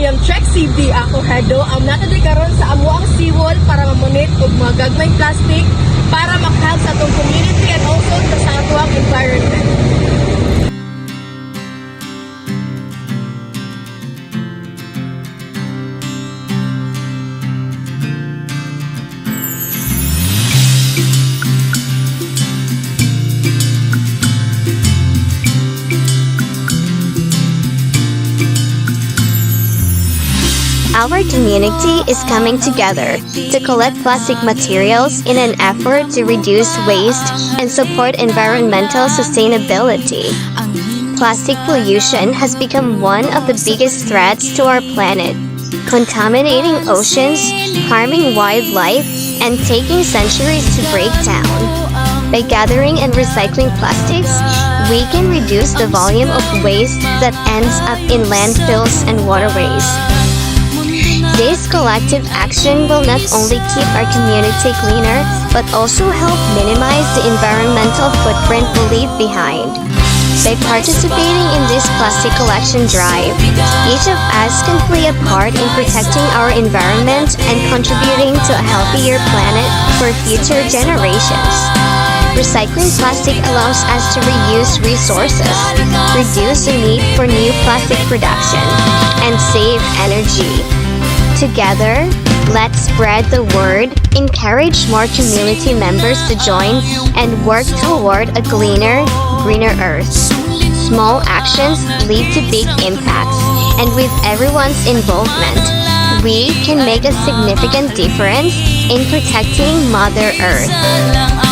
I am Trexie D. Acohedo. Ang natadi karon sa amo ang seawall para mamunit og mga gagmayng plastic para makahelp sa atong community and also sa atong environment. Our community is coming together to collect plastic materials in an effort to reduce waste and support environmental sustainability. Plastic pollution has become one of the biggest threats to our planet, contaminating oceans, harming wildlife, and taking centuries to break down. By gathering and recycling plastics, we can reduce the volume of waste that ends up in landfills and waterways. This collective action will not only keep our community cleaner, but also help minimize the environmental footprint we leave behind. By participating in this plastic collection drive, each of us can play a part in protecting our environment and contributing to a healthier planet for future generations. Recycling plastic allows us to reuse resources, reduce the need for new plastic production, and save energy. Together, let's spread the word, encourage more community members to join, and work toward a cleaner, greener earth. Small actions lead to big impacts, and with everyone's involvement, we can make a significant difference in protecting Mother Earth.